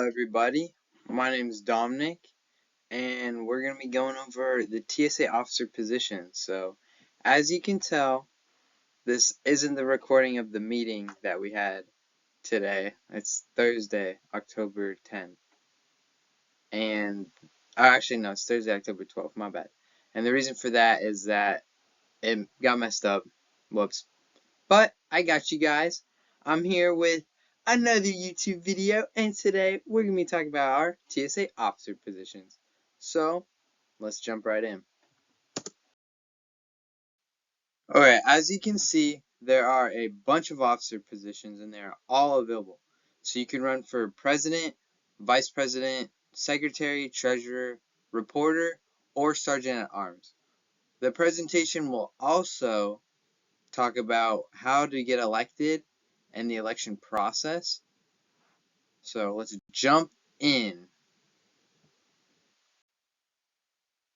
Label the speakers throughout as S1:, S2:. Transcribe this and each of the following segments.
S1: Hello everybody, my name is Dominic and we're going to be going over the TSA officer position. So as you can tell, this isn't the recording of the meeting that we had today. It's Thursday, October 10th. And actually no, it's Thursday, October 12th, my bad. And the reason for that is that it got messed up. Whoops. But I got you guys. I'm here with another YouTube video, and today we're going to be talking about our TSA officer positions. So, let's jump right in. Alright, as you can see, there are a bunch of officer positions and they're all available. So you can run for president, vice president, secretary, treasurer, reporter, or sergeant at arms. The presentation will also talk about how to get elected and the election process. So let's jump in.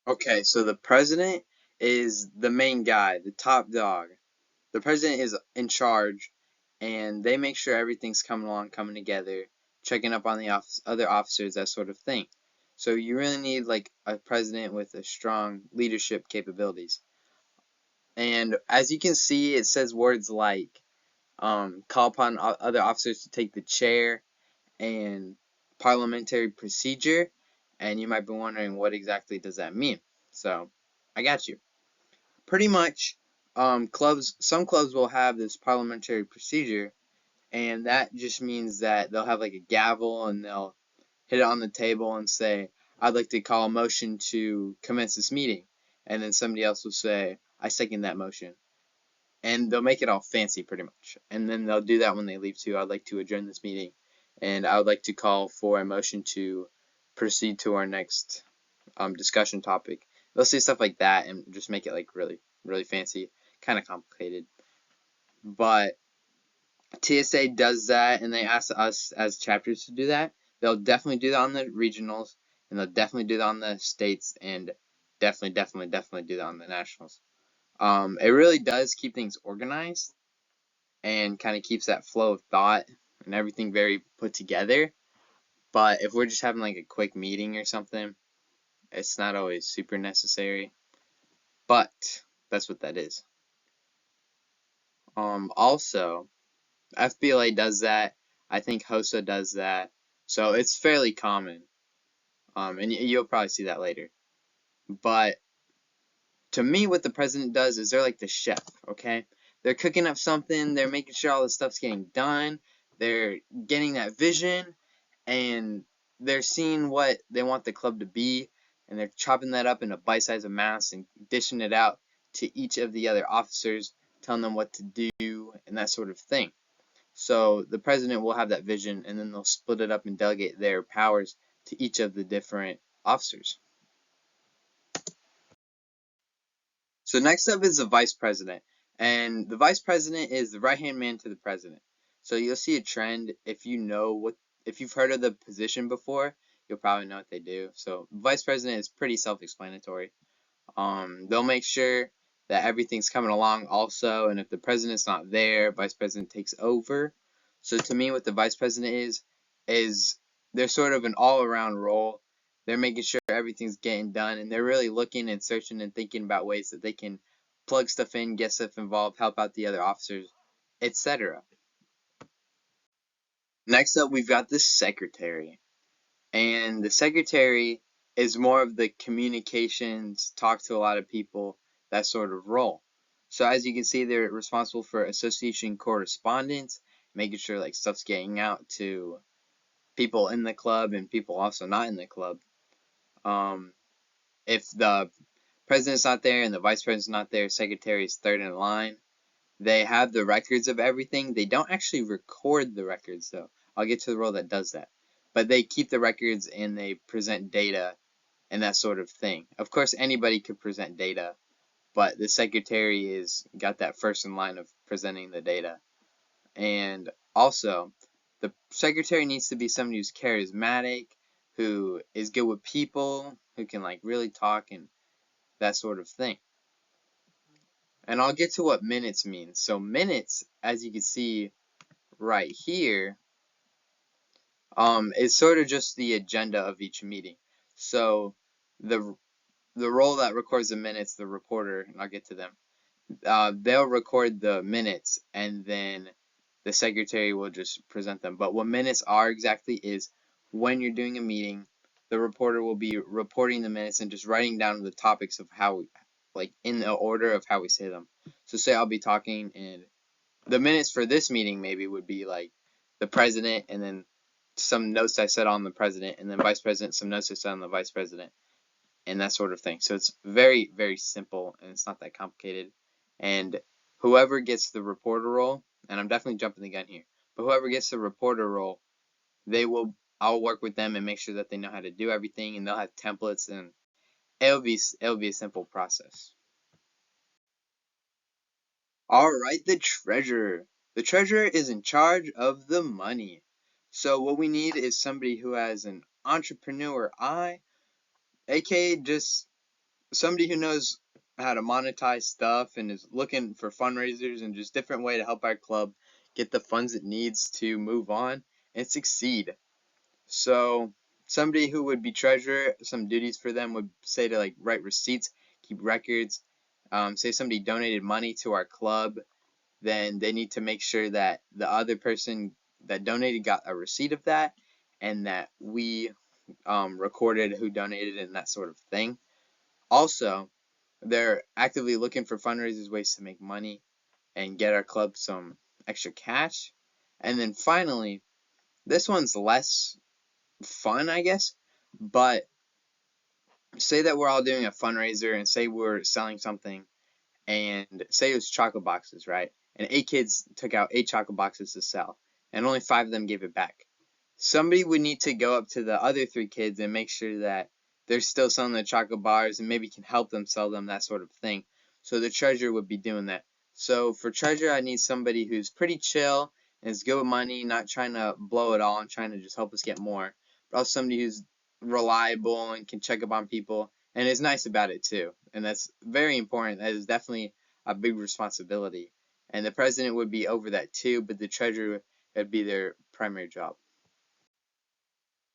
S1: Okay, so the president is the main guy, the top dog. The president is in charge, and they make sure everything's coming together, checking up on the other officers, that sort of thing. So you really need like a president with a strong leadership capabilities. And as you can see, it says words like call upon other officers to take the chair and parliamentary procedure, and you might be wondering what exactly does that mean. So I got you. Pretty much, some clubs will have this parliamentary procedure, and that just means that they'll have like a gavel and they'll hit it on the table and say, I'd like to call a motion to commence this meeting. And then somebody else will say, I second that motion. And they'll make it all fancy pretty much. And then they'll do that when they leave too. I'd like to adjourn this meeting, and I would like to call for a motion to proceed to our next discussion topic. They'll say stuff like that and just make it like really, really fancy, kind of complicated. But TSA does that, and they ask us as chapters to do that. They'll definitely do that on the regionals, and they'll definitely do that on the states, and definitely do that on the nationals. It really does keep things organized and kind of keeps that flow of thought and everything very put together. But if we're just having like a quick meeting or something, it's not always super necessary. But that's what that is. Also, FBLA does that. I think HOSA does that. So it's fairly common. And you'll probably see that later. But to me, what the president does is they're like the chef, okay? They're cooking up something, they're making sure all the stuff's getting done, they're getting that vision, and they're seeing what they want the club to be, and they're chopping that up into bite-sized amounts and dishing it out to each of the other officers, telling them what to do, and that sort of thing. So the president will have that vision, and then they'll split it up and delegate their powers to each of the different officers. So next up is the vice president, and the vice president is the right-hand man to the president. So you'll see a trend if you've heard of the position before, you'll probably know what they do. So vice president is pretty self-explanatory. They'll make sure that everything's coming along also, and if the president's not there, vice president takes over. So to me, what the vice president is they're sort of an all-around role. They're making sure everything's getting done, and they're really looking and searching and thinking about ways that they can plug stuff in, get stuff involved, help out the other officers, etc. Next up, we've got the secretary. And the secretary is more of the communications, talk to a lot of people, that sort of role. So as you can see, they're responsible for association correspondence, making sure like stuff's getting out to people in the club and people also not in the club. If the president's not there and the vice president's not there, secretary is third in line. They have the records of everything. They don't actually record the records though. I'll get to the role that does that. But they keep the records and they present data and that sort of thing. Of course, anybody could present data, but the secretary is got that first in line of presenting the data. And also, the secretary needs to be somebody who's charismatic, who is good with people, who can like really talk and that sort of thing. And I'll get to what minutes means. So minutes, as you can see right here, It's sort of just the agenda of each meeting. So the the role that records the minutes, the reporter, and I'll get to them. They'll record the minutes, and then the secretary will just present them. But what minutes are exactly is when you're doing a meeting, the reporter will be reporting the minutes and just writing down the topics of how we, like in the order of how we say them. So say I'll be talking, and the minutes for this meeting maybe would be like the president, and then some notes I said on the president, and then vice president, some notes I said on the vice president, and that sort of thing. So it's very, very simple, and it's not that complicated. And whoever gets the reporter role, and I'm definitely jumping the gun here, but whoever gets the reporter role, they will. I'll work with them and make sure that they know how to do everything, and they'll have templates, and it'll be a simple process. All right, the treasurer. The treasurer is in charge of the money. So what we need is somebody who has an entrepreneur eye, aka just somebody who knows how to monetize stuff and is looking for fundraisers and just different way to help our club get the funds it needs to move on and succeed. So somebody who would be treasurer, some duties for them would say to like write receipts, keep records. Say somebody donated money to our club, then they need to make sure that the other person that donated got a receipt of that, and that we recorded who donated and that sort of thing. Also, they're actively looking for fundraisers, ways to make money and get our club some extra cash. And then finally, this one's less fun, I guess, but say that we're all doing a fundraiser and say we're selling something, and say it was chocolate boxes, right? And 8 kids took out 8 chocolate boxes to sell, and only 5 of them gave it back. Somebody would need to go up to the other 3 kids and make sure that they're still selling the chocolate bars and maybe can help them sell them, that sort of thing. So the treasurer would be doing that. So for treasurer, I need somebody who's pretty chill and is good with money, not trying to blow it all and trying to just help us get more, but also somebody who's reliable and can check up on people and is nice about it too. And that's very important. That is definitely a big responsibility. And the president would be over that too, but the treasurer would be their primary job.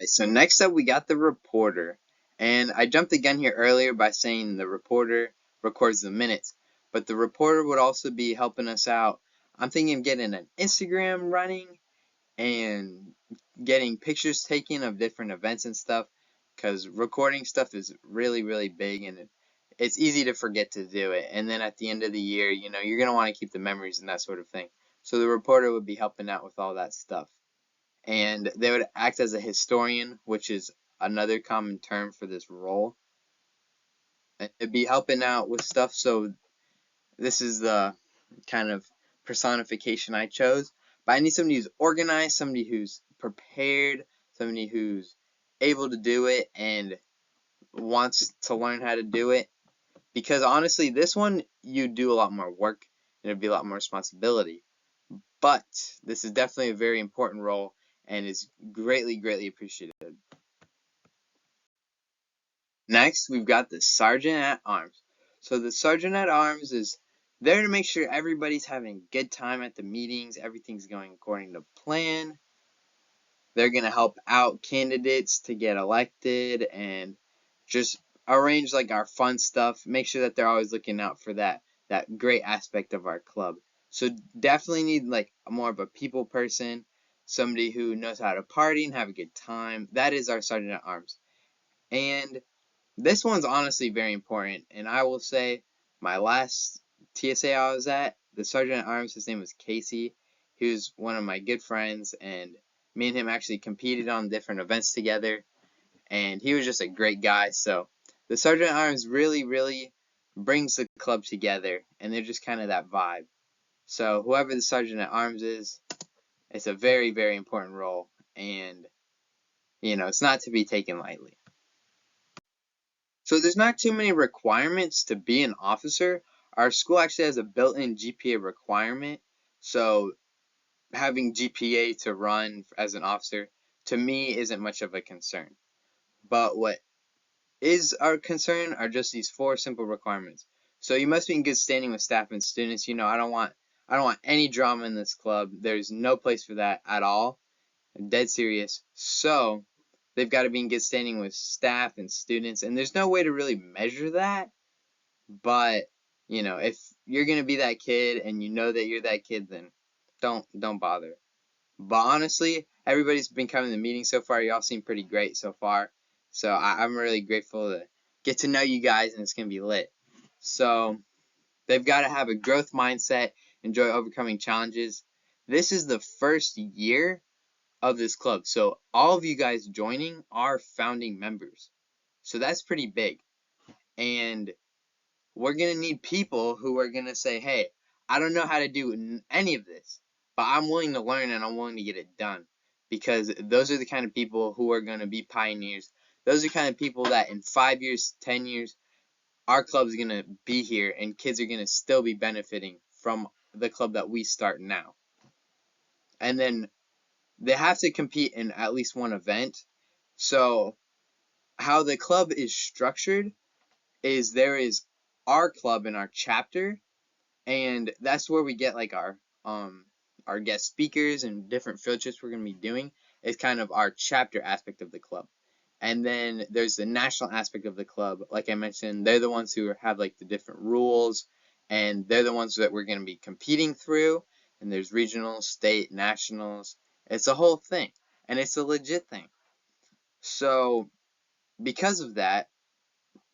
S1: So next up, we got the reporter. And I jumped the gun here earlier by saying the reporter records the minutes, but the reporter would also be helping us out. I'm thinking of getting an Instagram running and getting pictures taken of different events and stuff, because recording stuff is really, really big, and it's easy to forget to do it. And then at the end of the year, you're going to want to keep the memories and that sort of thing. So the reporter would be helping out with all that stuff, and they would act as a historian, which is another common term for this role. It'd be helping out with stuff. So this is the kind of personification I chose. But I need somebody who's organized, somebody who's prepared, somebody who's able to do it and wants to learn how to do it. Because honestly, this one you do a lot more work and it'd be a lot more responsibility. But this is definitely a very important role and is greatly, greatly appreciated. Next, we've got the Sergeant at Arms. So the Sergeant at Arms is there to make sure everybody's having a good time at the meetings, everything's going according to plan. They're going to help out candidates to get elected and just arrange like our fun stuff, make sure that they're always looking out for that great aspect of our club. So definitely need like more of a people person, somebody who knows how to party and have a good time. That is our Sergeant at Arms. And this one's honestly very important, and I will say my last TSA I was at, the sergeant at arms, his name was Casey. He was one of my good friends, and me and him actually competed on different events together, and he was just a great guy. So the sergeant at arms really, really brings the club together, and they're just kind of that vibe. So whoever the sergeant at arms is, it's a very, very important role, and it's not to be taken lightly. So there's not too many requirements to be an officer. Our school actually has a built-in GPA requirement. So having GPA to run as an officer, to me, isn't much of a concern. But what is our concern are just these 4 simple requirements. So you must be in good standing with staff and students. I don't want any drama in this club. There's no place for that at all. dead serious. So they've got to be in good standing with staff and students, and there's no way to really measure that. But if you're gonna be that kid and you know that you're that kid, then don't bother. But honestly, everybody's been coming to the meeting so far. Y'all seem pretty great so far. So I'm really grateful to get to know you guys, and it's gonna be lit. So they've got to have a growth mindset, enjoy overcoming challenges. This is the first year of this club. So all of you guys joining are founding members. So that's pretty big. And we're going to need people who are going to say, hey, I don't know how to do any of this, but I'm willing to learn and I'm willing to get it done. Because those are the kind of people who are going to be pioneers. Those are the kind of people that in 5 years, 10 years, our club's going to be here and kids are going to still be benefiting from the club that we start now. And then they have to compete in at least one event. So how the club is structured is there is our club and our chapter, and that's where we get like our guest speakers and different field trips we're going to be doing. Is kind of our chapter aspect of the club. And then there's the national aspect of the club. Like I mentioned, they're the ones who have like the different rules, and they're the ones that we're going to be competing through. And there's regionals, state, nationals. It's a whole thing, and it's a legit thing. So because of that,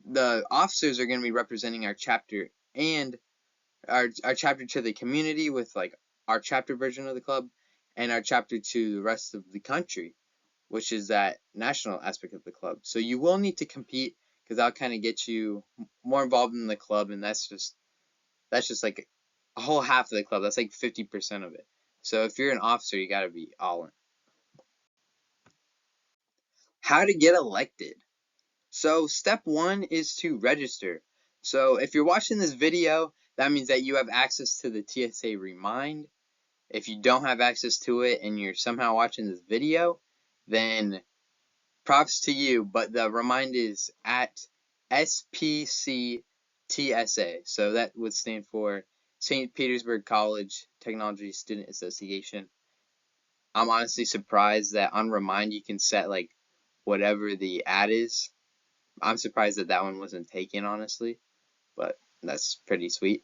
S1: the officers are going to be representing our chapter and our chapter to the community with like our chapter version of the club, and our chapter to the rest of the country, which is that national aspect of the club. So you will need to compete because that'll kind of get you more involved in the club, and that's just like a whole half of the club. That's like 50% of it. So if you're an officer, you got to be all in. How to get elected. So step one is to register. So if you're watching this video, that means that you have access to the TSA Remind. If you don't have access to it and you're somehow watching this video, then props to you, but the Remind is at SPC TSA. So that would stand for St. Petersburg College Technology Student Association. I'm honestly surprised that on Remind you can set like whatever the ad is. I'm surprised that that one wasn't taken, honestly, but that's pretty sweet.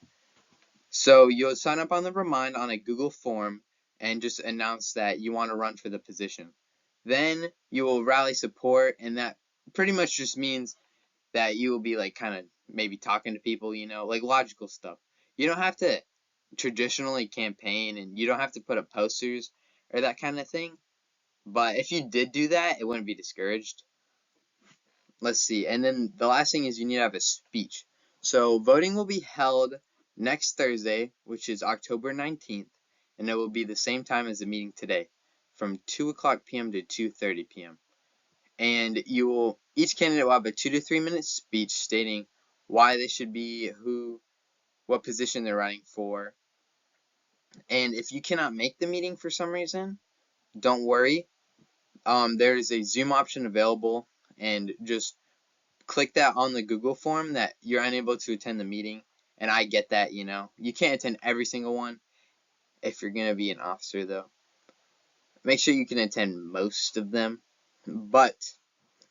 S1: So you'll sign up on the Remind on a Google form and just announce that you want to run for the position. Then you will rally support, and that pretty much just means that you will be like kind of maybe talking to people, like logical stuff. You don't have to traditionally campaign, and you don't have to put up posters or that kind of thing. But if you did do that, it wouldn't be discouraged. Let's see. And then the last thing is you need to have a speech. So voting will be held next Thursday, which is October 19th, and it will be the same time as the meeting today, from 2 p.m. to 2:30 p.m. And each candidate will have a 2 to 3 minute speech stating why they should be, what position they're running for. And if you cannot make the meeting for some reason, don't worry. There is a Zoom option available, and just click that on the Google form that you're unable to attend the meeting. And I get that, you can't attend every single one if you're going to be an officer, though. Make sure you can attend most of them. But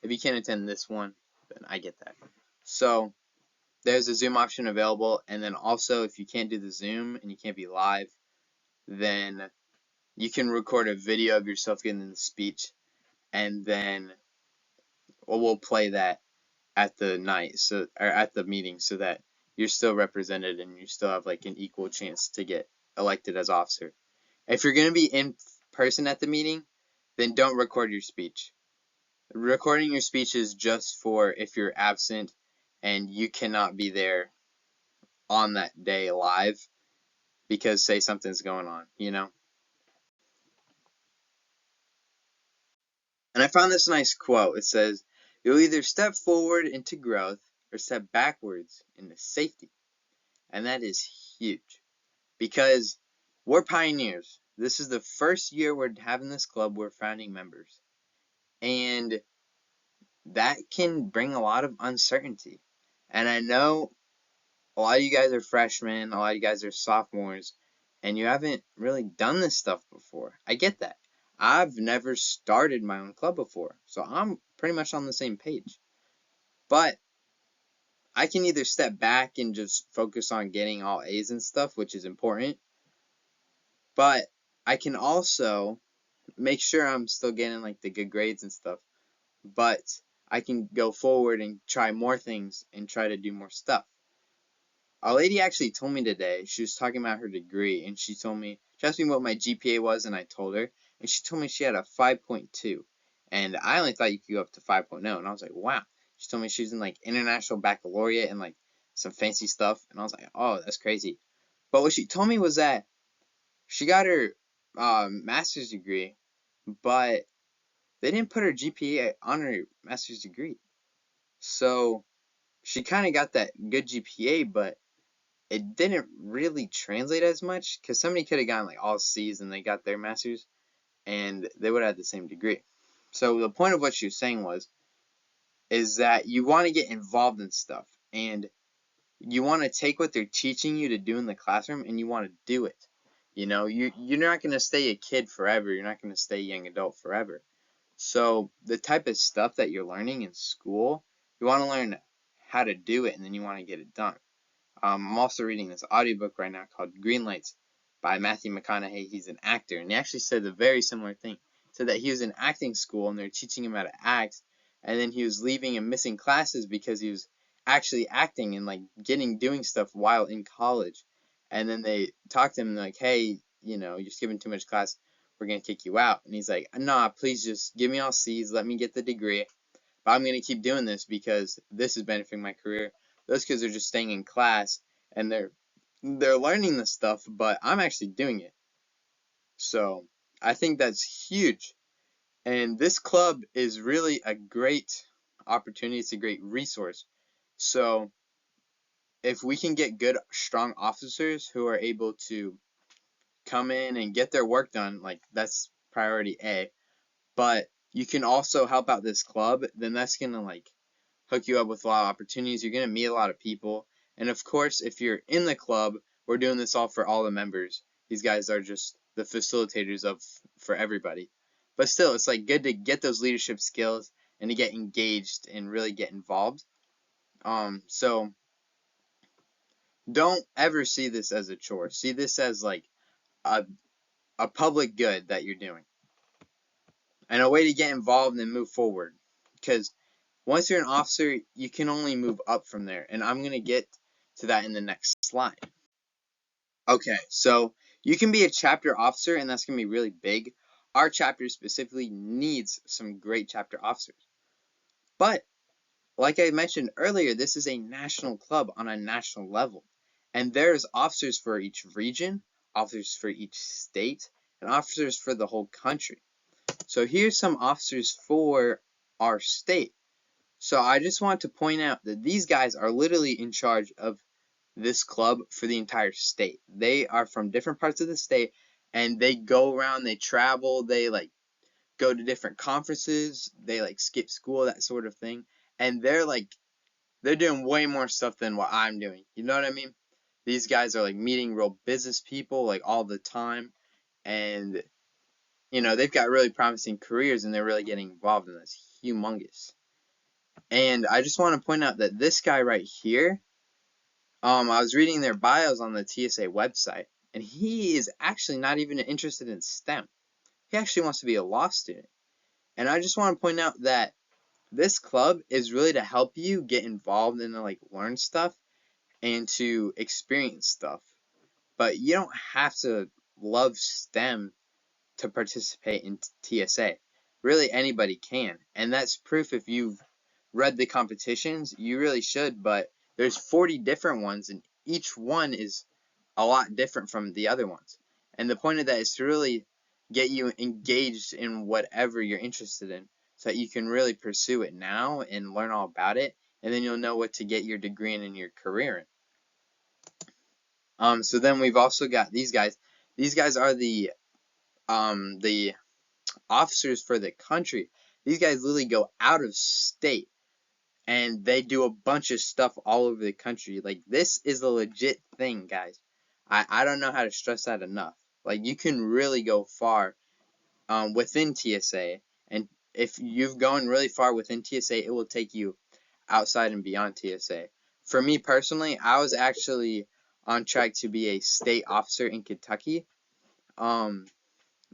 S1: if you can't attend this one, then I get that. So there's a Zoom option available. And then also, if you can't do the Zoom and you can't be live, then you can record a video of yourself giving the speech. And then we'll play that at the at the meeting, so that you're still represented and you still have like an equal chance to get elected as officer. If you're going to be in person at the meeting, then don't record your speech. Recording your speech is just for if you're absent and you cannot be there on that day live because say something's going on. And I found this nice quote. It says, "You'll either step forward into growth or step backwards into safety." And that is huge because we're pioneers. This is the first year we're having this club. We're founding members. And that can bring a lot of uncertainty. And I know a lot of you guys are freshmen, a lot of you guys are sophomores, and you haven't really done this stuff before. I get that. I've never started my own club before, so I'm pretty much on the same page. But I can either step back and just focus on getting all A's and stuff, which is important, but I can also make sure I'm still getting like the good grades and stuff, but I can go forward and try more things and try to do more stuff. A lady actually told me today, she was talking about her degree, and she asked me what my GPA was, and I told her, and she told me she had a 5.2, and I only thought you could go up to 5.0, and I was like, wow. She told me she was in like international baccalaureate and like some fancy stuff, and I was like, oh, that's crazy. But what she told me was that she got her master's degree, but they didn't put her GPA on her master's degree. So she kind of got that good GPA, but it didn't really translate as much because somebody could have gotten like all C's and they got their master's and they would have had the same degree. So the point of what she was saying is that you want to get involved in stuff and you want to take what they're teaching you to do in the classroom and you want to do it. You're not going to stay a kid forever. You're not going to stay a young adult forever. So the type of stuff that you're learning in school, you want to learn how to do it and then you want to get it done. I'm also reading this audiobook right now called Green Lights by Matthew McConaughey. He's an actor, and he actually said a very similar thing. He said that he was in acting school, and they're teaching him how to act, and then he was leaving and missing classes because he was actually acting and like doing stuff while in college. And then they talked to him and they're like, hey, you're skipping too much class. We're gonna kick you out. And he's like, nah, please just give me all C's, let me get the degree. But I'm gonna keep doing this because this is benefiting my career. Those kids are just staying in class and they're learning this stuff, but I'm actually doing it. So I think that's huge. And this club is really a great opportunity. It's a great resource. So if we can get good, strong officers who are able to come in and get their work done, like that's priority A. But you can also help out this club, then that's gonna like hook you up with a lot of opportunities. You're going to meet a lot of people. And of course, if you're in the club, we're doing this all for all the members. These guys are just the facilitators for everybody. But still, it's like good to get those leadership skills and to get engaged and really get involved. So don't ever see this as a chore. See this as like a, a public good that you're doing and a way to get involved and move forward. Because once you're an officer, you can only move up from there. And I'm going to get to that in the next slide. Okay, so you can be a chapter officer, and that's going to be really big. Our chapter specifically needs some great chapter officers. But, like I mentioned earlier, this is a national club on a national level. And there's officers for each region, officers for each state, and officers for the whole country. So here's some officers for our state. So I just want to point out that these guys are literally in charge of this club for the entire state. They are from different parts of the state and they go around, they travel, they like go to different conferences, they like skip school, that sort of thing. And they're doing way more stuff than what I'm doing. You know what I mean? These guys are like meeting real business people like all the time and they've got really promising careers and they're really getting involved in this. Humongous. And I just want to point out that this guy right here, I was reading their bios on the TSA website, and he is actually not even interested in STEM. He actually wants to be a law student. And I just want to point out that this club is really to help you get involved and to like learn stuff and to experience stuff. But you don't have to love STEM to participate in TSA. Really, anybody can. And that's proof if you've read the competitions, you really should, but there's 40 different ones and each one is a lot different from the other ones. And the point of that is to really get you engaged in whatever you're interested in so that you can really pursue it now and learn all about it, and then you'll know what to get your degree in and your career in. So then we've also got these guys. These guys are the officers for the country. These guys literally go out of state and they do a bunch of stuff all over the country. Like, this is a legit thing, guys. I don't know how to stress that enough. Like, you can really go far within TSA. And if you've gone really far within TSA, it will take you outside and beyond TSA. For me personally, I was actually on track to be a state officer in Kentucky. Um,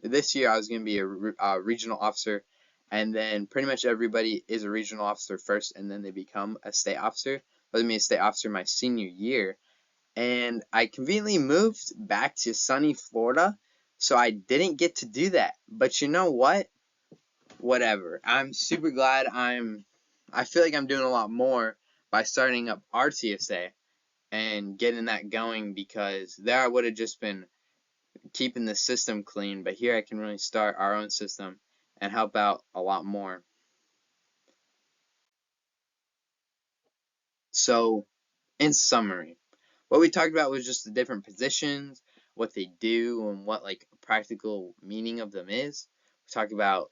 S1: this year I was going to be a regional officer, and then pretty much everybody is a regional officer first, and then they become a state officer. I was going to be a state officer my senior year, and I conveniently moved back to sunny Florida, so I didn't get to do that. But you know what? Whatever. I'm super glad I feel like I'm doing a lot more by starting up our TSA and getting that going, because there I would have just been keeping the system clean, but here I can really start our own system and help out a lot more. So, in summary, what we talked about was just the different positions, what they do, and what like practical meaning of them is. We talked about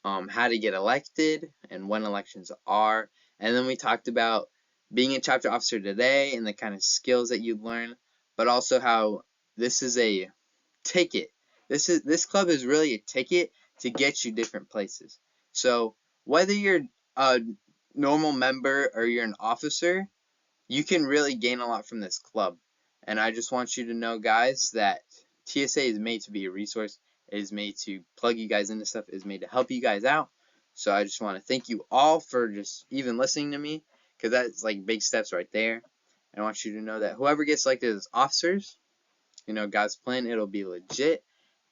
S1: how to get elected and when elections are. And then we talked about being a chapter officer today and the kind of skills that you learn, but also how this is a ticket. This club is really a ticket to get you different places. So whether you're a normal member or you're an officer, you can really gain a lot from this club. And I just want you to know, guys, that TSA is made to be a resource. It is made to plug you guys into stuff. It is made to help you guys out. So I just want to thank you all for just even listening to me, because that's like big steps right there. And I want you to know that whoever gets selected as officers, God's plan, it'll be legit.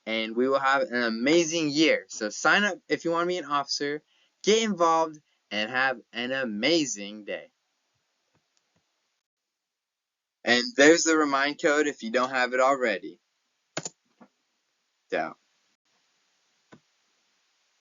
S1: And we will have an amazing year. So sign up if you want to be an officer, get involved, and have an amazing day. And there's the remind code if you don't have it already. Doubt.